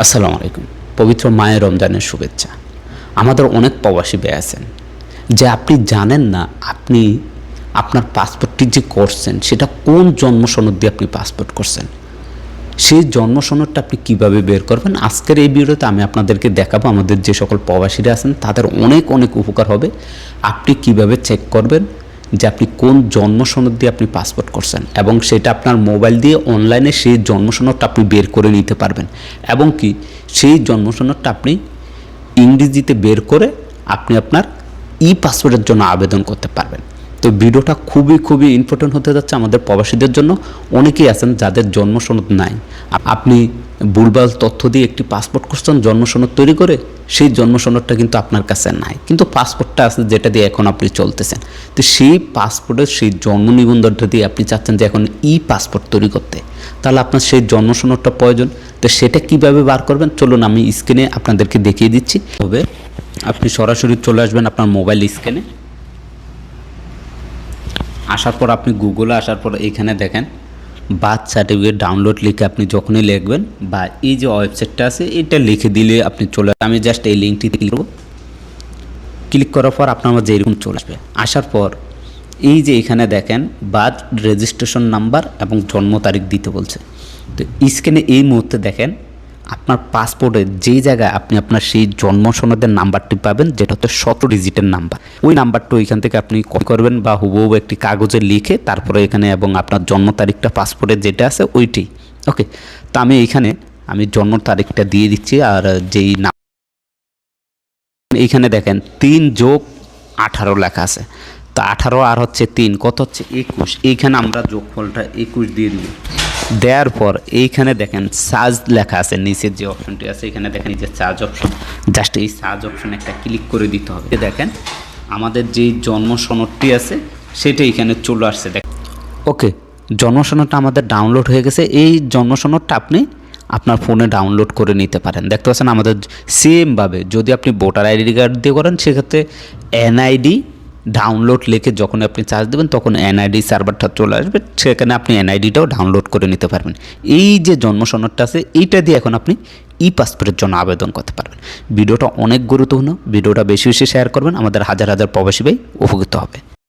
আসসালামু আলাইকুম। পবিত্র মায়ের রমজানের শুভেচ্ছা। আমাদের অনেক প্রবাসী ভাই আছেন যে আপনি জানেন না আপনি আপনার পাসপোর্টটি যে করছেন সেটা কোন জন্ম সনদ দিয়ে আপনি পাসপোর্ট করছেন। সেই জন্ম সনদটা আপনি কীভাবে বের করবেন আজকের এই ভিডিওতে আমি আপনাদেরকে দেখাবো। আমাদের যে সকল প্রবাসীরা আছেন তাদের অনেক অনেক উপকার হবে। আপনি কিভাবে চেক করবেন যে আপনি কোন জন্ম সনদ দিয়ে আপনি পাসপোর্ট করছেন এবং সেটা আপনার মোবাইল দিয়ে অনলাইনে সেই জন্ম সনদটা আপনি বের করে নিতে পারবেন এবং কি সেই জন্ম সনদটা আপনি ইংরেজিতে বের করে আপনি আপনার পাসপোর্টের জন্য আবেদন করতে পারবেন। তো ভিডিওটা খুবই ইম্পর্টেন্ট হতে যাচ্ছে আমাদের প্রবাসীদের জন্য। অনেকেই আছেন যাদের জন্ম সনদ নাই, আপনি ভুলভাল তথ্য দিয়ে একটি পাসপোর্ট করছেন জন্ম সনদ তৈরি করে, সেই জন্ম সনদটা কিন্তু আপনার কাছে নাই, কিন্তু পাসপোর্টটা আছে যেটা দিয়ে এখন আপনি চলতেছেন। তো সেই পাসপোর্টের সেই জন্ম নিবন্ধনটা দিয়ে আপনি চাচ্ছেন যে এখন পাসপোর্ট তৈরি করতে, তাহলে আপনার সেই জন্ম সনদটা প্রয়োজন। তো সেটা কিভাবে বার করবেন চলুন আমি স্ক্রিনে আপনাদেরকে দেখিয়ে দিচ্ছি। তবে আপনি সরাসরি চলে আসবেন আপনার মোবাইল স্ক্রিনে। আসার পর আপনি গুগলে আসার পর এখানে দেখেন বার্থ সার্টিফিকেট ডাউনলোড লিখে আপনি যখনই লিখবেন বা এই যে ওয়েবসাইটটা আছে এটা লিখে দিলে আপনি চলে, আমি জাস্ট এই লিঙ্কটি ক্লিক করব। ক্লিক করার পর আপনার মাঝে এরকম চলে আসবে। আসার পর এই যে এখানে দেখেন বার্থ রেজিস্ট্রেশন নাম্বার এবং জন্ম তারিখ দিতে বলছে। তো স্ক্রিনে এই মুহূর্তে দেখেন আপনার পাসপোর্টের যেই জায়গায় আপনি আপনার সেই জন্ম সনদের নাম্বারটি পাবেন, যেটা হচ্ছে 17 ডিজিটের নাম্বার। ওই নাম্বারটা ওইখান থেকে আপনি কপি করবেন বা হুবহু একটি কাগজে লিখে তারপরে এখানে এবং আপনার জন্ম তারিখটা পাসপোর্টের যেটা আছে ওইটি ওকে। তো আমি এইখানে জন্ম তারিখটা দিয়ে দিচ্ছি। আর যেই নাম এইখানে দেখেন 3+18 লেখা আছে। তো 18 আর হচ্ছে 3 কত হচ্ছে 21। এইখানে আমরা যোগফলটা 21 দিয়ে দিব। দেওয়ার পর এইখানে দেখেন সার্চ লেখা আছে, নিচের যে অপশনটি আছে এখানে দেখেন এই যে সার্চ অপশন, জাস্ট এই সার্চ অপশনে একটা ক্লিক করে দিতে হবে। দেখেন আমাদের যেই জন্ম সনদটি আছে সেটা এখানে চলে আসছে। দেখেন ওকে, জন্ম সনদটা আমাদের ডাউনলোড হয়ে গেছে। এই জন্ম সনদটা আপনি আপনার ফোনে ডাউনলোড করে নিতে পারেন। দেখতে পাচ্ছেন আমাদের সেমভাবে যদি আপনি ভোটার আইডি কার্ড দিয়ে করেন সেক্ষেত্রে এনআইডি ডাউনলোড লিখে যখন আপনি চার্জ দেবেন তখন এনআইডি সার্ভারটা চলে আসবে, সেখানে আপনি এনআইডিটাও ডাউনলোড করে নিতে পারবেন। এই যে জন্ম সনদটা আছে এইটা দিয়ে এখন আপনি পাসপোর্টের জন্য আবেদন করতে পারবেন। ভিডিওটা অনেক গুরুত্বপূর্ণ, ভিডিওটা বেশি বেশি শেয়ার করবেন, আমাদের হাজার হাজার প্রবাসী ভাই উপকৃত হবে।